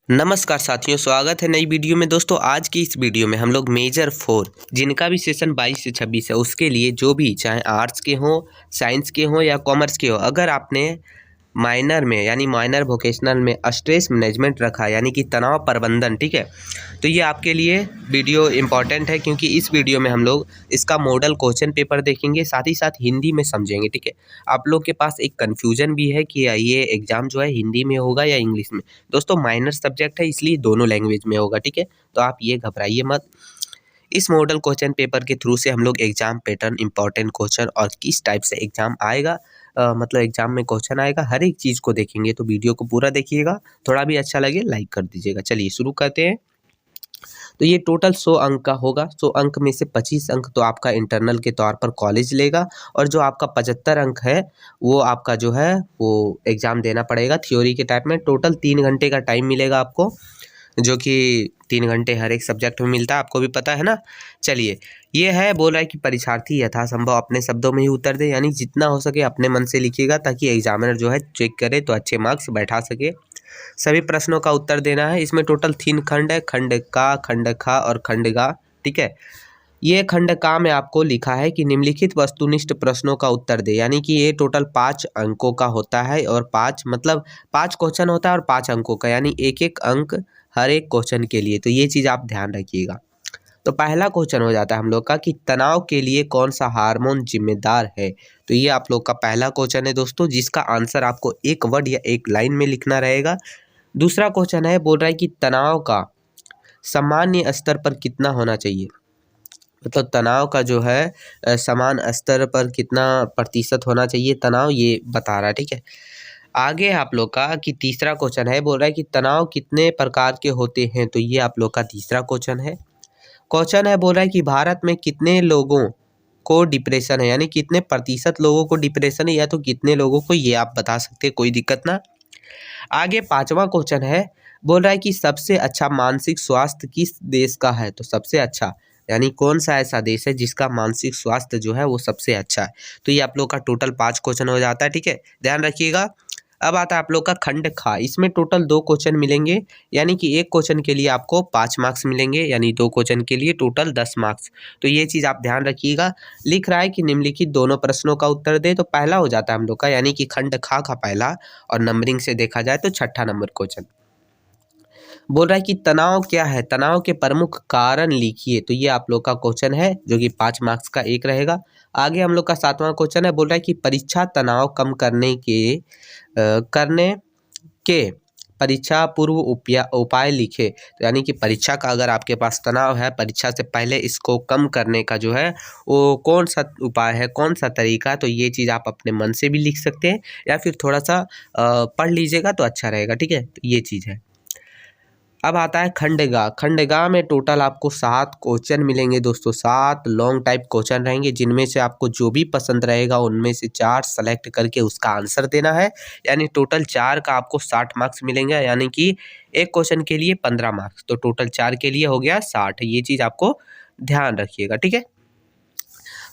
नमस्कार साथियों, स्वागत है नई वीडियो में। दोस्तों आज की इस वीडियो में हम लोग मेजर 4 जिनका भी सेशन 22 से 26 है उसके लिए जो भी चाहे आर्ट्स के हों, साइंस के हों या कॉमर्स के हो, अगर आपने माइनर में यानी माइनर वोकेशनल में स्ट्रेस मैनेजमेंट रखा यानी कि तनाव प्रबंधन, ठीक है, तो ये आपके लिए वीडियो इम्पॉर्टेंट है क्योंकि इस वीडियो में हम लोग इसका मॉडल क्वेश्चन पेपर देखेंगे, साथ ही साथ हिंदी में समझेंगे। ठीक है, आप लोग के पास एक कन्फ्यूजन भी है कि ये एग्ज़ाम जो है हिंदी में होगा या इंग्लिश में। दोस्तों माइनर सब्जेक्ट है इसलिए दोनों लैंग्वेज में होगा। ठीक है, तो आप ये घबराइए मत। इस मॉडल क्वेश्चन पेपर के थ्रू से हम लोग एग्जाम पैटर्न, इंपॉर्टेंट क्वेश्चन और किस टाइप से एग्जाम आएगा, मतलब एग्जाम में क्वेश्चन आएगा, हर एक चीज़ को देखेंगे। तो वीडियो को पूरा देखिएगा, थोड़ा भी अच्छा लगे लाइक कर दीजिएगा। चलिए शुरू करते हैं। तो ये टोटल 100 अंक का होगा। 100 अंक में से 25 अंक तो आपका इंटरनल के तौर पर कॉलेज लेगा और जो आपका 75 अंक है वो आपका जो है वो एग्ज़ाम देना पड़ेगा थ्योरी के टाइप में। टोटल 3 घंटे का टाइम मिलेगा आपको, जो कि 3 घंटे हर एक सब्जेक्ट में मिलता है, आपको भी पता है ना। चलिए, ये है बोल रहा है कि परीक्षार्थी यथासंभव अपने शब्दों में ही उत्तर दे, यानी जितना हो सके अपने मन से लिखिएगा ताकि एग्जामिनर जो है चेक करे तो अच्छे मार्क्स बैठा सके। सभी प्रश्नों का उत्तर देना है। इसमें टोटल 3 खंड है, खंड का, खंड खा और खंड गा। ठीक है, ये खंड का में आपको लिखा है कि निम्नलिखित वस्तुनिष्ठ प्रश्नों का उत्तर दे, यानी कि ये टोटल 5 अंकों का होता है और 5 मतलब 5 क्वेश्चन होता है और 5 अंकों का, यानी एक एक अंक हर एक क्वेश्चन के लिए। तो ये चीज़ आप ध्यान रखिएगा। तो पहला क्वेश्चन हो जाता है हम लोग का कि तनाव के लिए कौन सा हार्मोन जिम्मेदार है। तो ये आप लोग का पहला क्वेश्चन है दोस्तों, जिसका आंसर आपको एक वर्ड या एक लाइन में लिखना रहेगा। दूसरा क्वेश्चन है, बोल रहा है कि तनाव का सामान्य स्तर पर कितना होना चाहिए, मतलब तनाव का जो है समान स्तर पर कितना प्रतिशत होना चाहिए तनाव, ये बता रहा है। ठीक है, आगे आप लोग का कि तीसरा क्वेश्चन है, बोल रहा है कि तनाव कितने प्रकार के होते हैं। तो ये आप लोग का तीसरा क्वेश्चन है। क्वेश्चन है, बोल रहा है कि भारत में कितने लोगों को डिप्रेशन है, यानी कितने प्रतिशत लोगों को डिप्रेशन है, या तो कितने लोगों को, ये आप बता सकते हैं, कोई दिक्कत ना। आगे पांचवा क्वेश्चन है, बोल रहा है कि सबसे अच्छा मानसिक स्वास्थ्य किस देश का है। तो सबसे अच्छा यानी कौन सा ऐसा देश है जिसका मानसिक स्वास्थ्य जो है वो सबसे अच्छा है। तो ये आप लोग का टोटल 5 क्वेश्चन हो जाता है। ठीक है, ध्यान रखिएगा। अब आता है आप लोग का खंड खा। इसमें टोटल 2 क्वेश्चन मिलेंगे, यानी कि एक क्वेश्चन के लिए आपको 5 मार्क्स मिलेंगे, यानी 2 क्वेश्चन के लिए टोटल 10 मार्क्स। तो ये चीज़ आप ध्यान रखिएगा। लिख रहा है कि निम्नलिखित दोनों प्रश्नों का उत्तर दे। तो पहला हो जाता है हम लोग का, यानी कि खंड खा का पहला, और नंबरिंग से देखा जाए तो छठा नंबर क्वेश्चन। बोल रहा है कि तनाव क्या है, तनाव के प्रमुख कारण लिखिए। तो ये आप लोग का क्वेश्चन है जो कि 5 मार्क्स का एक रहेगा। आगे हम लोग का 7वां क्वेश्चन है, बोल रहा है कि परीक्षा तनाव कम करने के परीक्षा पूर्व उपाय लिखे। तो यानी कि परीक्षा का अगर आपके पास तनाव है, परीक्षा से पहले इसको कम करने का जो है वो कौन सा उपाय है, कौन सा तरीका है। तो ये चीज़ आप अपने मन से भी लिख सकते हैं या फिर थोड़ा सा पढ़ लीजिएगा तो अच्छा रहेगा। ठीक है, तो ये चीज़ है। अब आता है खंडगा। खंडगा में टोटल आपको 7 क्वेश्चन मिलेंगे दोस्तों। 7 लॉन्ग टाइप क्वेश्चन रहेंगे, जिनमें से आपको जो भी पसंद रहेगा उनमें से 4 सेलेक्ट करके उसका आंसर देना है। यानी टोटल 4 का आपको 60 मार्क्स मिलेंगे, यानी कि एक क्वेश्चन के लिए 15 मार्क्स, तो टोटल 4 के लिए हो गया 60। ये चीज़ आपको ध्यान रखिएगा। ठीक है,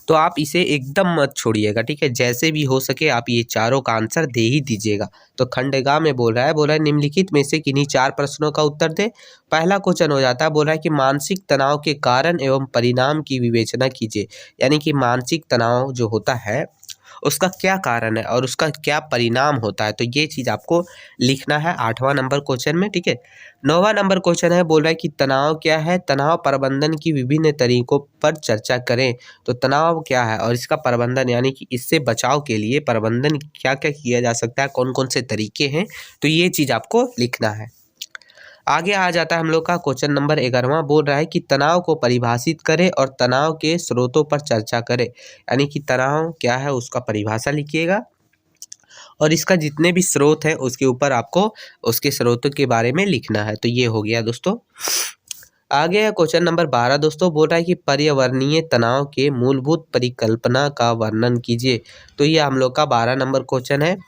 तो आप इसे एकदम मत छोड़िएगा। ठीक है, जैसे भी हो सके आप ये चारों का आंसर दे ही दीजिएगा। तो खंडगा में बोल रहा है निम्नलिखित में से किन्हीं 4 प्रश्नों का उत्तर दे। पहला क्वेश्चन हो जाता है, बोल रहा है कि मानसिक तनाव के कारण एवं परिणाम की विवेचना कीजिए। यानी कि मानसिक तनाव जो होता है उसका क्या कारण है और उसका क्या परिणाम होता है। तो ये चीज़ आपको लिखना है 8वां नंबर क्वेश्चन में। ठीक है, 9वां नंबर क्वेश्चन है, बोल रहा है कि तनाव क्या है, तनाव प्रबंधन की विभिन्न तरीकों पर चर्चा करें। तो तनाव क्या है और इसका प्रबंधन, यानी कि इससे बचाव के लिए प्रबंधन क्या क्या किया जा सकता है, कौन कौन से तरीके हैं। तो ये चीज़ आपको लिखना है। आगे आ जाता है हम लोग का क्वेश्चन नंबर 11वां। बोल रहा है कि तनाव को परिभाषित करें और तनाव के स्रोतों पर चर्चा करें। यानी कि तनाव क्या है उसका परिभाषा लिखिएगा और इसका जितने भी स्रोत हैं उसके ऊपर आपको उसके स्रोतों के बारे में लिखना है। तो ये हो गया दोस्तों। आगे है क्वेश्चन नंबर 12 दोस्तों। बोल रहा है कि पर्यावरणीय तनाव के मूलभूत परिकल्पना का वर्णन कीजिए। तो ये हम लोग का 12 नंबर क्वेश्चन है।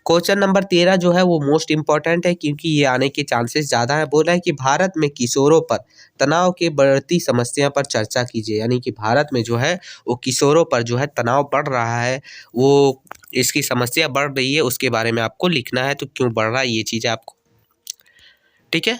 क्वेश्चन नंबर 13 जो है वो मोस्ट इम्पॉर्टेंट है क्योंकि ये आने के चांसेस ज़्यादा है। बोल रहा है कि भारत में किशोरों पर तनाव के बढ़ती समस्या पर चर्चा कीजिए। यानी कि भारत में जो है वो किशोरों पर जो है तनाव बढ़ रहा है, वो इसकी समस्या बढ़ रही है, उसके बारे में आपको लिखना है। तो क्यों बढ़ रहा है ये चीज़ आपको ठीक है।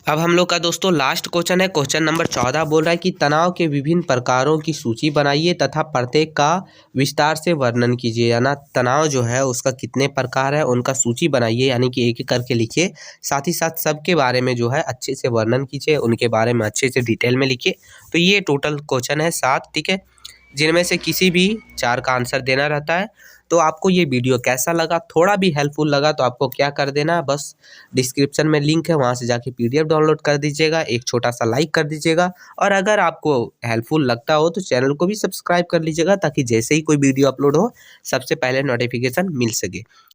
अब हम लोग का दोस्तों लास्ट क्वेश्चन है, क्वेश्चन नंबर 14 बोल रहा है कि तनाव के विभिन्न प्रकारों की सूची बनाइए तथा प्रत्येक का विस्तार से वर्णन कीजिए। यानी तनाव जो है उसका कितने प्रकार है उनका सूची बनाइए, यानी कि एक एक करके लिखिए। साथ ही साथ सबके बारे में जो है अच्छे से वर्णन कीजिए, उनके बारे में अच्छे से डिटेल में लिखिए। तो ये टोटल क्वेश्चन है 7, ठीक है, जिनमें से किसी भी 4 का आंसर देना रहता है। तो आपको ये वीडियो कैसा लगा, थोड़ा भी हेल्पफुल लगा तो आपको क्या कर देना, बस डिस्क्रिप्शन में लिंक है, वहाँ से जाके PDF डाउनलोड कर दीजिएगा, एक छोटा सा लाइक कर दीजिएगा। और अगर आपको हेल्पफुल लगता हो तो चैनल को भी सब्सक्राइब कर लीजिएगा, ताकि जैसे ही कोई वीडियो अपलोड हो सबसे पहले नोटिफिकेशन मिल सके।